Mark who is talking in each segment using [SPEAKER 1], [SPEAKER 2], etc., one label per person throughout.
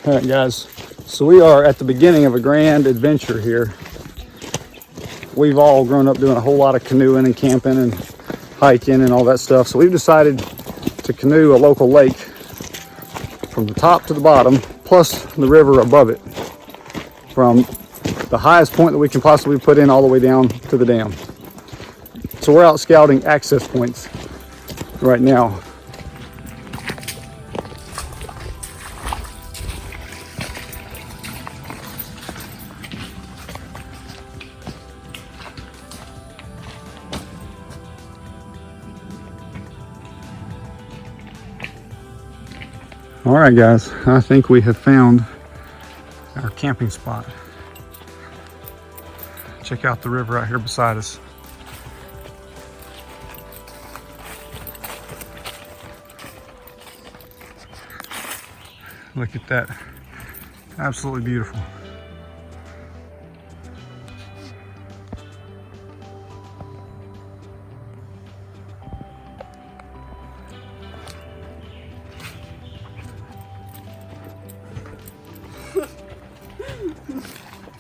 [SPEAKER 1] All right, guys. So we are at the beginning of a grand adventure here. We've all grown up doing a whole lot of canoeing and camping and hiking and all that stuff. So we've decided to canoe a local lake from the top to the bottom, plus the river above it, from the highest point that we can possibly put in all the way down to the dam. So we're out scouting access points right now. All right, guys, I think we have found our camping spot. Check out the river out here beside us. Look at that. Absolutely beautiful.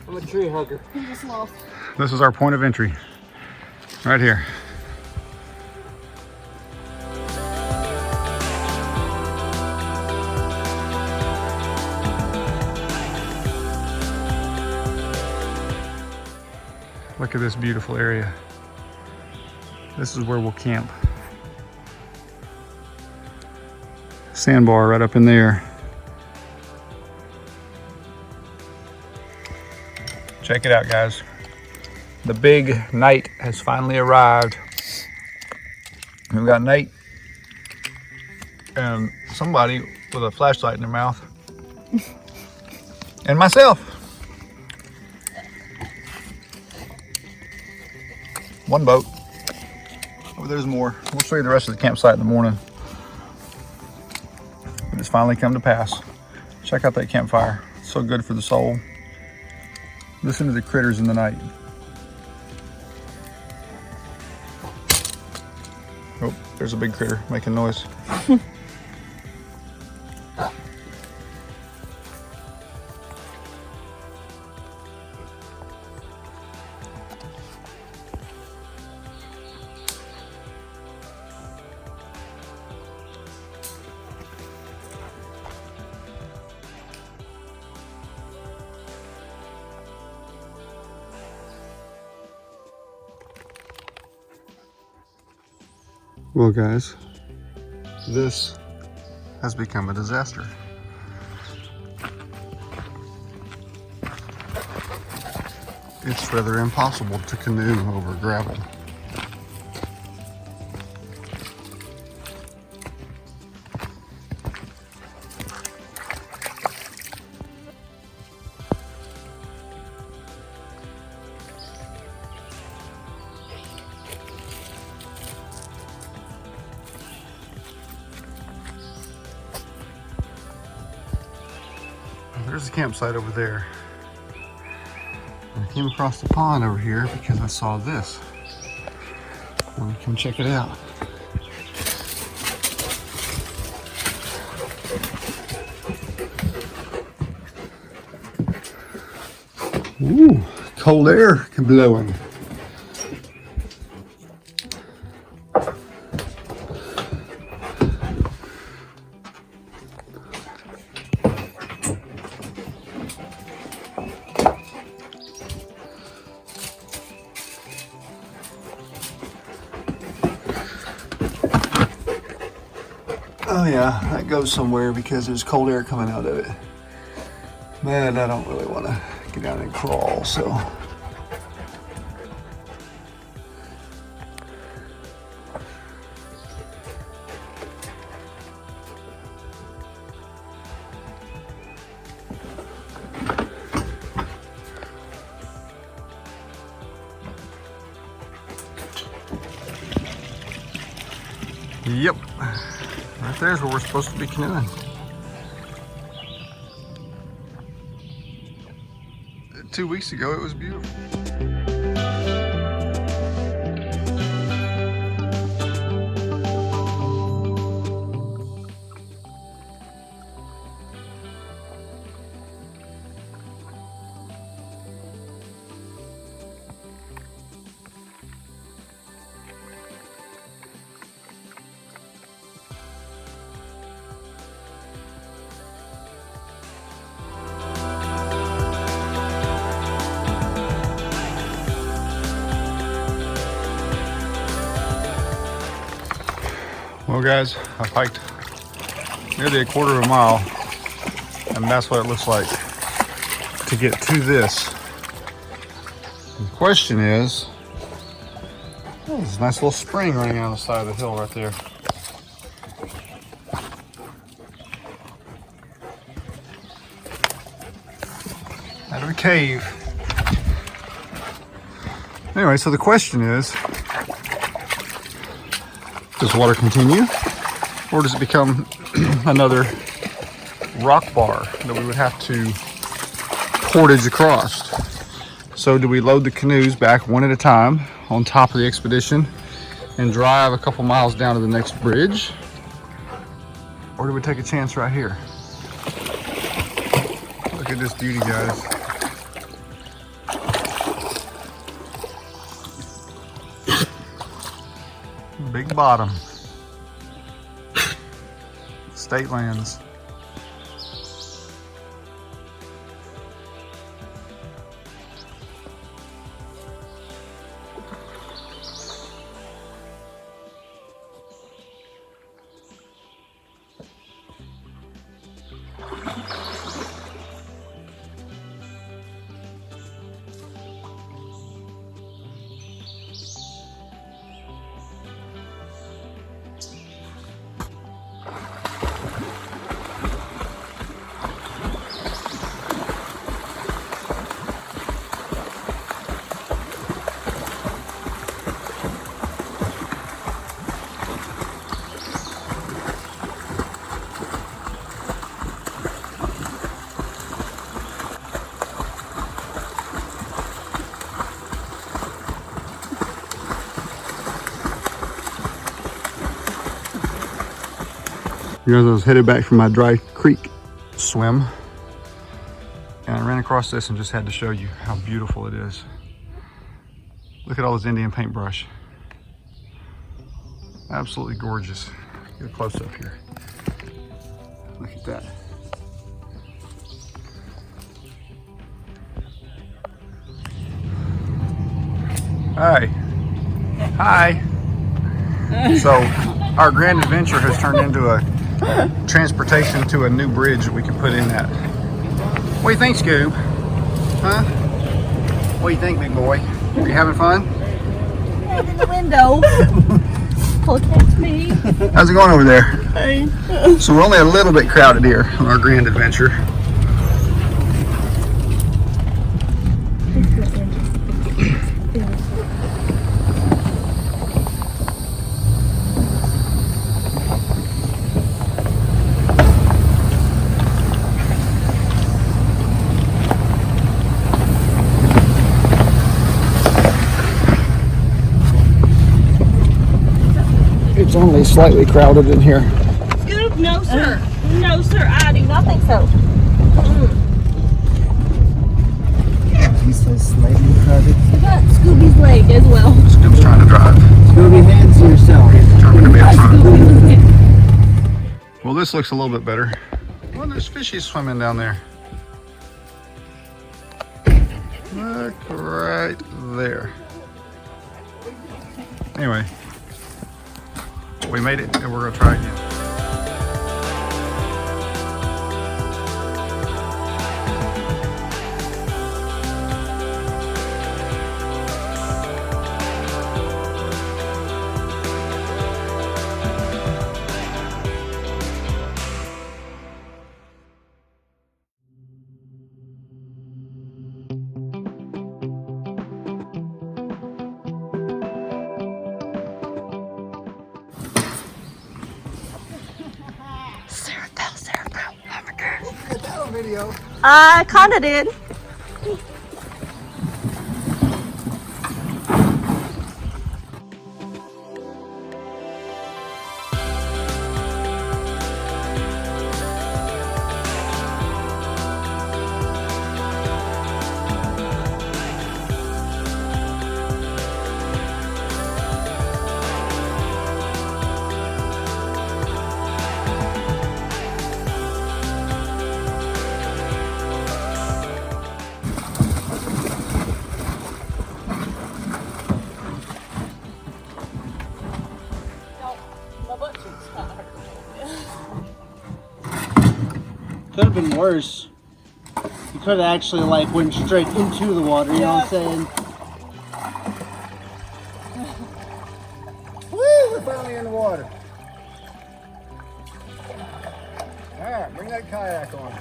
[SPEAKER 2] I'm a tree hugger.
[SPEAKER 1] This is our point of entry, right here. Look at this beautiful area. This is where we'll camp. Sandbar right up in there. Check it out, guys. The big night has finally arrived. We've got Nate and somebody with a flashlight in their mouth. And myself. One boat. Oh, there's more. We'll show you the rest of the campsite in the morning. But it's finally come to pass. Check out that campfire. It's so good for the soul. Listen to the critters in the night. Oh, there's a big critter making noise. Well, guys, this has become a disaster. It's rather impossible to canoe over gravel. There's a campsite over there. I came across the pond over here because I saw this. I want to come check it out. Ooh, cold air blowing. Oh yeah, that goes somewhere because there's cold air coming out of it. Man, I don't really want to get down and crawl, so. Yep. Right there's where we're supposed to be canoeing. 2 weeks ago, it was beautiful. Well, guys, I've hiked nearly a quarter of a mile, and that's what it looks like to get to this. And the question is, oh, there's a nice little spring running down the side of the hill right there. Out of a cave. Anyway, so the question is, does water continue, or does it become another rock bar that we would have to portage across? So do we load the canoes back one at a time on top of the expedition and drive a couple miles down to the next bridge? Or do we take a chance right here? Look at this beauty, guys. Big bottom. State lands. You guys, I was headed back from my dry creek swim, and I ran across this and just had to show you how beautiful it is. Look at all this Indian paintbrush. Absolutely gorgeous. Get a close up here. Look at that. Hi. Hi. So our grand adventure has turned into a transportation to a new bridge that we can put in that. What do you think, Scoob? Huh? What do you think, big boy? Are you having fun?
[SPEAKER 2] Head in the window. Protect me.
[SPEAKER 1] How's it going over there?
[SPEAKER 2] Hey.
[SPEAKER 1] So we're only a little bit crowded here on our grand adventure. It's only slightly crowded in here.
[SPEAKER 2] Scoop, no sir. No sir, I do not think so.
[SPEAKER 3] He's so slightly crowded.
[SPEAKER 2] You got Scooby's leg as well.
[SPEAKER 1] Scoob's trying to drive.
[SPEAKER 3] Scooby, hands to yourself.
[SPEAKER 1] Determined to be up front.
[SPEAKER 2] Scooby was
[SPEAKER 1] Well, this looks a little bit better. Well, there's fishies swimming down there. Look right there. Anyway, we made it and we're gonna try again. Video.
[SPEAKER 2] I kinda did.
[SPEAKER 3] Could have been worse. You could have actually like went straight into the water, you know what I'm saying? Woo! We're finally in the water. Alright, bring that kayak on.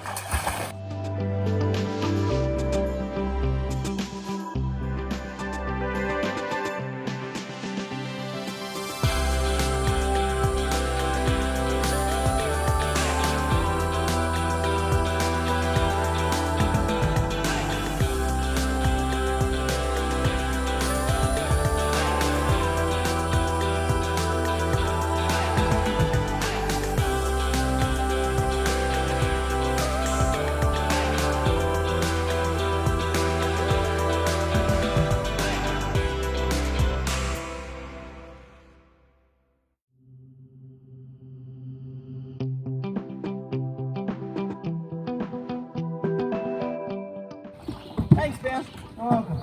[SPEAKER 3] Thanks, Ben. You're welcome.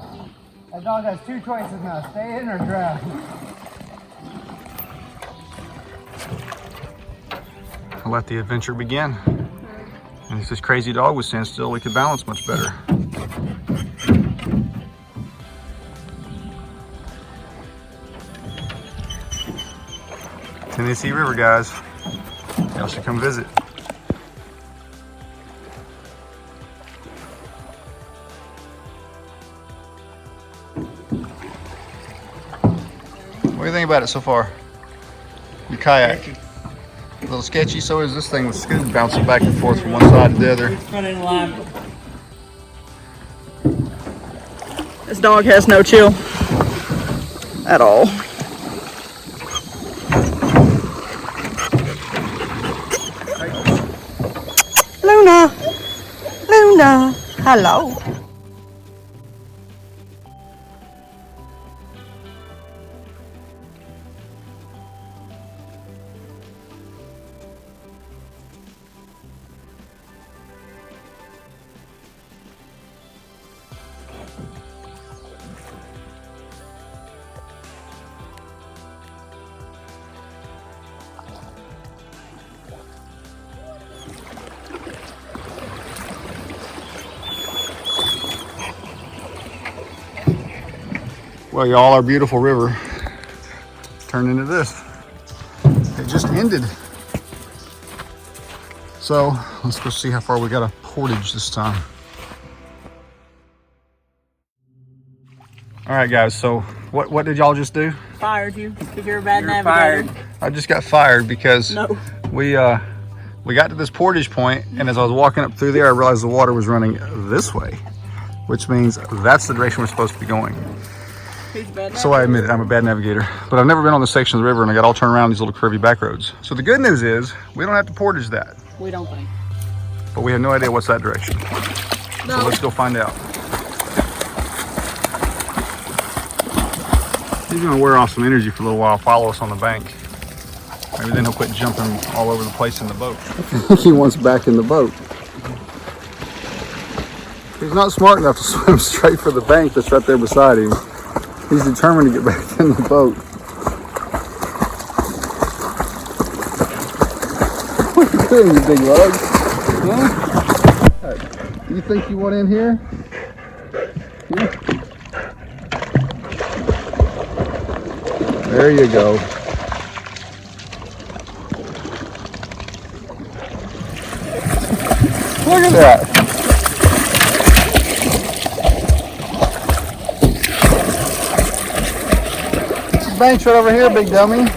[SPEAKER 3] That dog has two choices now, stay in or drown.
[SPEAKER 1] I'll let the adventure begin. And if this crazy dog would stand still, we could balance much better. Tennessee River, guys. Y'all should come visit. What do you think about it so far? Your kayak? A little sketchy, so is this thing with skin bouncing back and forth from one side to the other.
[SPEAKER 2] This dog has no chill at all. Luna! Luna! Hello!
[SPEAKER 1] Well, y'all, our beautiful river turned into this. It just ended. So let's go see how far we got a portage this time. All right, guys, so what did y'all just do?
[SPEAKER 2] Fired you because you're a bad navigator.
[SPEAKER 3] Fired.
[SPEAKER 1] I just got fired because we got to this portage point, and as I was walking up through there, I realized the water was running this way, which means that's the direction we're supposed to be going. So I admit it, I'm a bad navigator, but I've never been on this section of the river, and I got all turned around these little curvy back roads. So the good news is we don't have to portage that.
[SPEAKER 2] We don't think.
[SPEAKER 1] But we have no idea what's that direction.
[SPEAKER 2] No.
[SPEAKER 1] So let's go find out. He's gonna wear off some energy for a little while, follow us on the bank. Maybe then he'll quit jumping all over the place in the boat. He wants back in the boat. He's not smart enough to swim straight for the bank that's right there beside him. He's determined to get back in the boat. What are you doing, you big lug? Huh? Hey, you think you want in here? Yeah. There you go. Look at that. Bank's right over here, big dummy.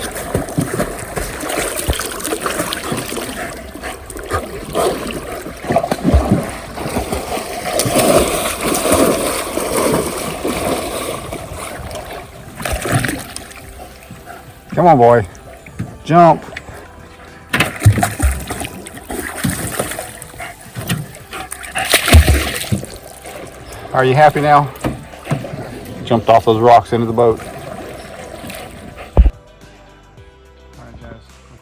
[SPEAKER 1] Come on, boy. Jump. Are you happy now? Jumped off those rocks into the boat.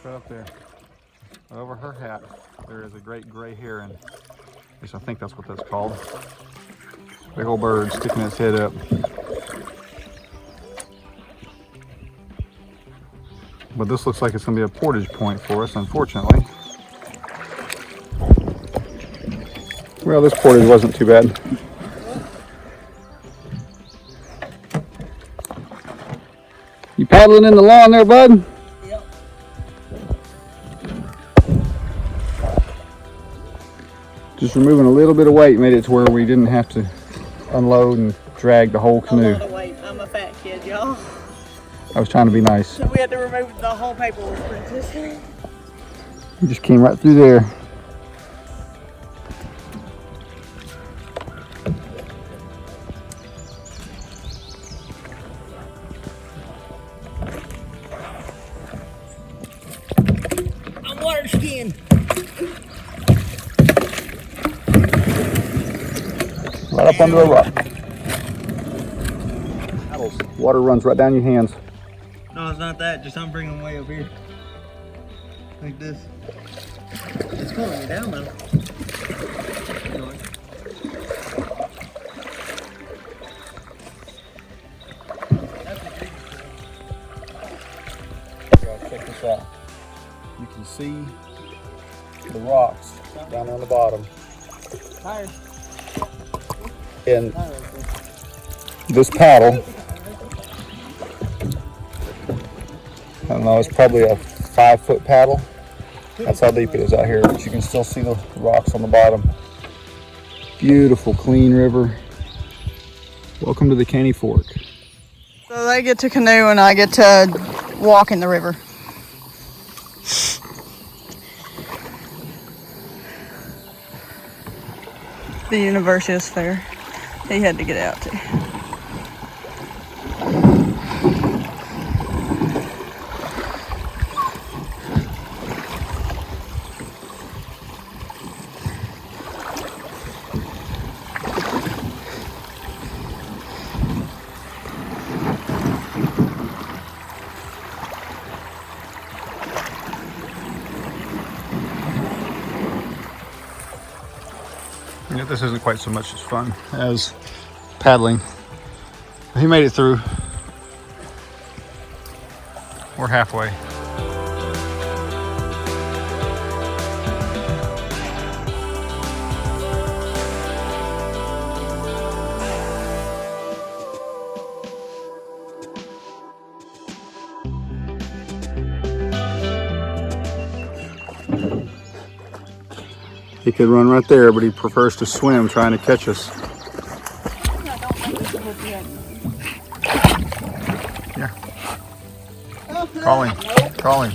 [SPEAKER 1] Up there, over her hat, there is a great gray heron. At least I think that's what that's called. Big old bird sticking its head up. But this looks like it's going to be a portage point for us, unfortunately. Well, this portage wasn't too bad. You paddling in the lawn there, bud?
[SPEAKER 3] Yep.
[SPEAKER 1] Just removing a little bit of weight made it to where we didn't have to unload and drag the whole canoe.
[SPEAKER 2] A lot of weight. I'm a fat kid, y'all.
[SPEAKER 1] I was trying to be nice.
[SPEAKER 2] So we had to remove the whole paperwork, princess.
[SPEAKER 1] You just came right through there.
[SPEAKER 3] I'm water skiing.
[SPEAKER 1] Right up under a rock. Water runs right down your hands.
[SPEAKER 3] No, it's not that. Just I'm bringing them way over here. Like this. It's pulling me down though.
[SPEAKER 1] Check this out. You can see the rocks down on the bottom.
[SPEAKER 3] Tired.
[SPEAKER 1] And this paddle, I don't know, it's probably a 5-foot paddle. That's how deep it is out here, but you can still see the rocks on the bottom. Beautiful, clean river. Welcome to the Caney Fork.
[SPEAKER 2] So they get to canoe and I get to walk in the river. The university is fair. He had to get out too.
[SPEAKER 1] Yeah, this isn't quite so much as fun as paddling. He made it through. We're halfway. He could run right there, but he prefers to swim trying to catch us. Yeah. Call him. Call him.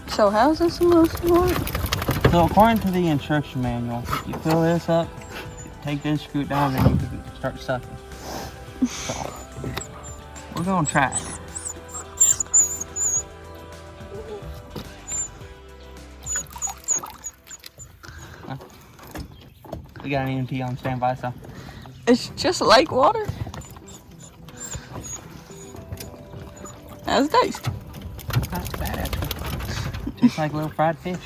[SPEAKER 2] So how's this supposed to work?
[SPEAKER 3] So according to the instruction manual, you fill this up, take this, screw it down, and you can start sucking. So, we're gonna try it. We got an EMT on standby, so.
[SPEAKER 2] It's just lake water. How's it taste?
[SPEAKER 3] Not too bad, actually. Tastes like little fried fish.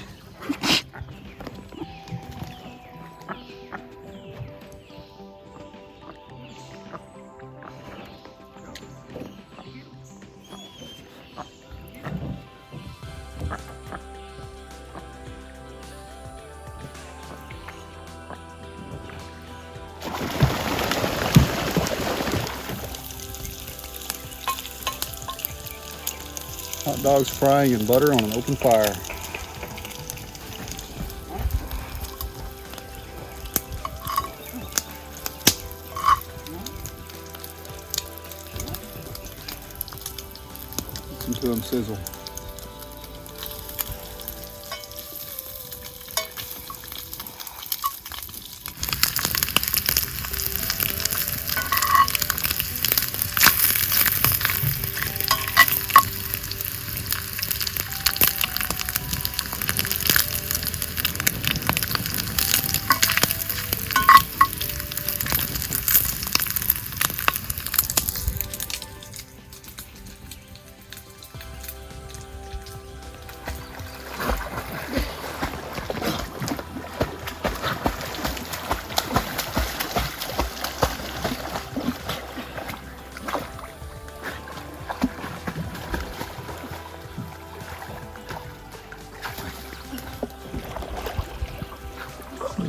[SPEAKER 1] Hot dogs frying in butter on an open fire. Listen to them sizzle.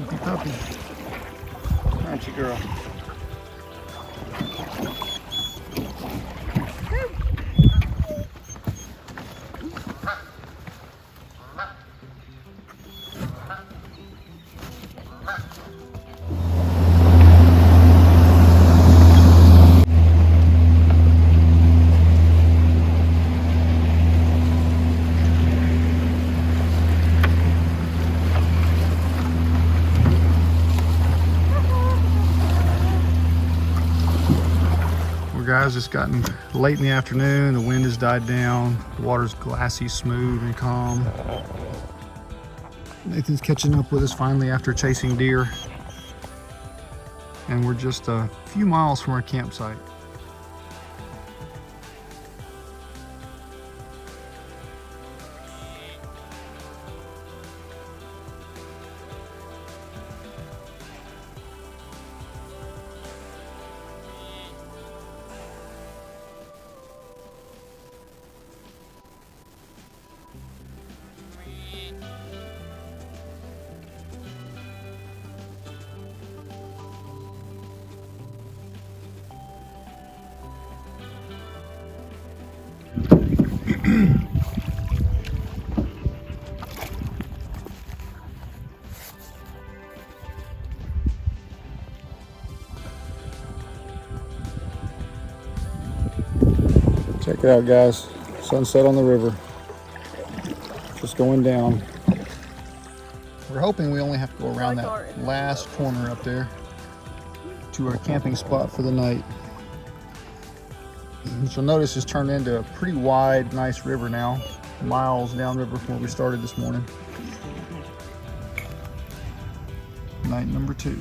[SPEAKER 1] Puppy, puppy. Aren't you, girl? Guys, it's gotten late in the afternoon. The wind has died down. The water's glassy, smooth, and calm. Nathan's catching up with us finally after chasing deer. And we're just a few miles from our campsite. Check it out, guys. Sunset on the river. Just going down. We're hoping we only have to go around that last corner up there to our camping spot for the night. Which you'll notice has turned into a pretty wide, nice river now. Miles downriver from where we started this morning. Night number 2.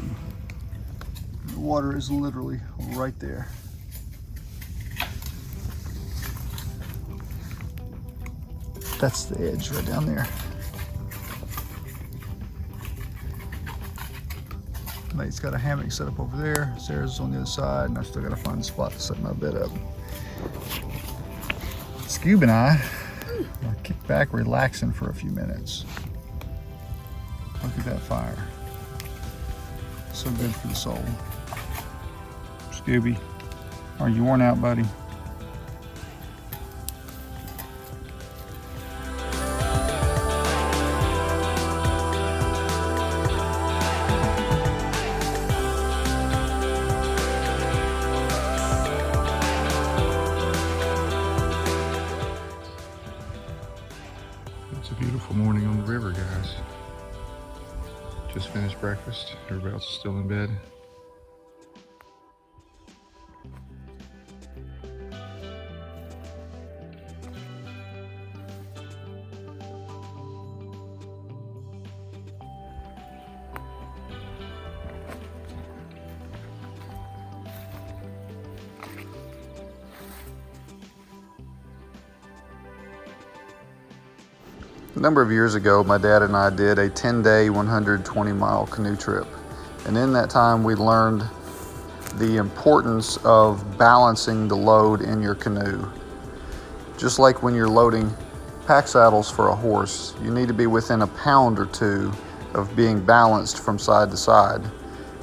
[SPEAKER 1] The water is literally right there. That's the edge right down there. Nate's got a hammock set up over there. Sarah's on the other side, and I've still got to find a spot to set my bed up. Scoob and I are kicked back relaxing for a few minutes. Look at that fire. So good for the soul. Scooby, are you worn out, buddy? It's a beautiful morning on the river, guys. Just finished breakfast. Everybody else is still in bed. A number of years ago, my dad and I did a 10-day, 120-mile canoe trip. And in that time, we learned the importance of balancing the load in your canoe. Just like when you're loading pack saddles for a horse, you need to be within a pound or two of being balanced from side to side.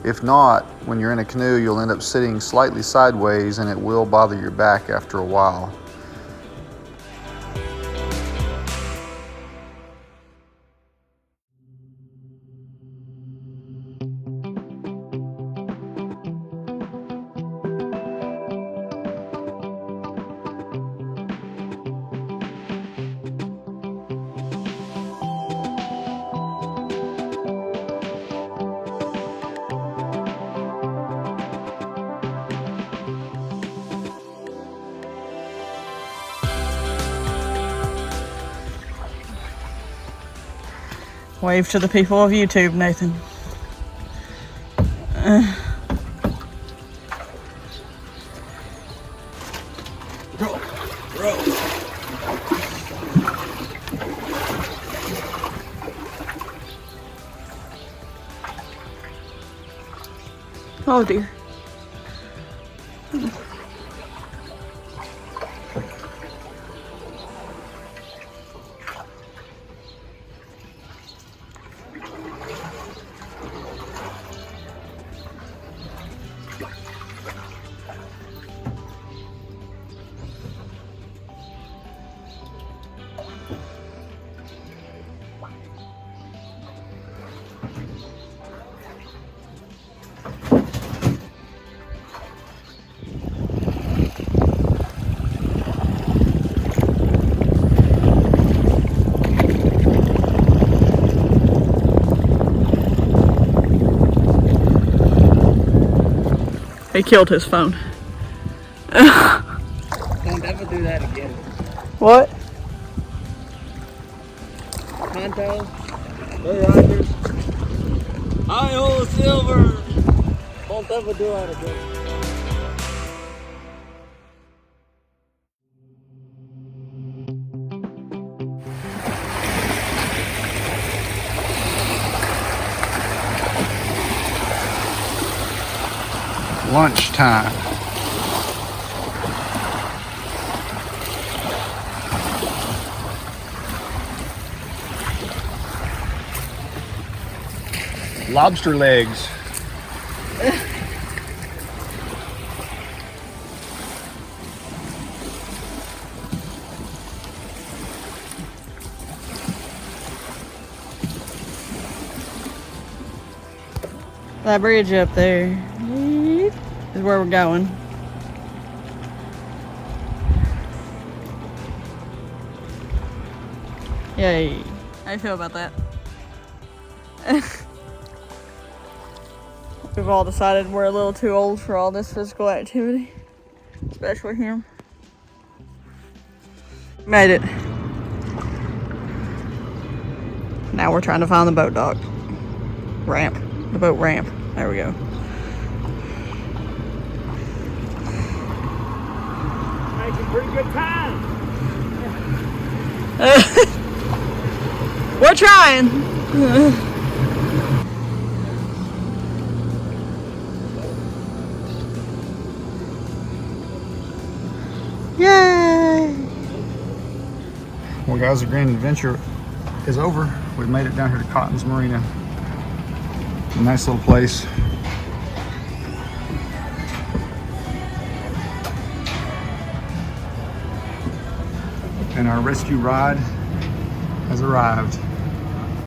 [SPEAKER 1] If not, when you're in a canoe, you'll end up sitting slightly sideways and it will bother your back after a while.
[SPEAKER 2] Wave to the people of YouTube, Nathan. Oh dear.
[SPEAKER 4] He killed his phone.
[SPEAKER 3] Don't ever do that again.
[SPEAKER 4] What?
[SPEAKER 3] Tonto, Blue Rogers, Iowa Silver. Don't ever do that again.
[SPEAKER 1] Lunchtime. Lobster legs.
[SPEAKER 4] That bridge up there is where we're going. Yay. How you feel about that? We've all decided we're a little too old for all this physical activity, especially him. Made it. Now we're trying to find the boat dock. Ramp. The boat ramp. There we go.
[SPEAKER 3] Making pretty good time.
[SPEAKER 4] We're trying. Yay!
[SPEAKER 1] Well, guys, the grand adventure is over. We've made it down here to Cotton's Marina. A nice little place. And our rescue ride has arrived.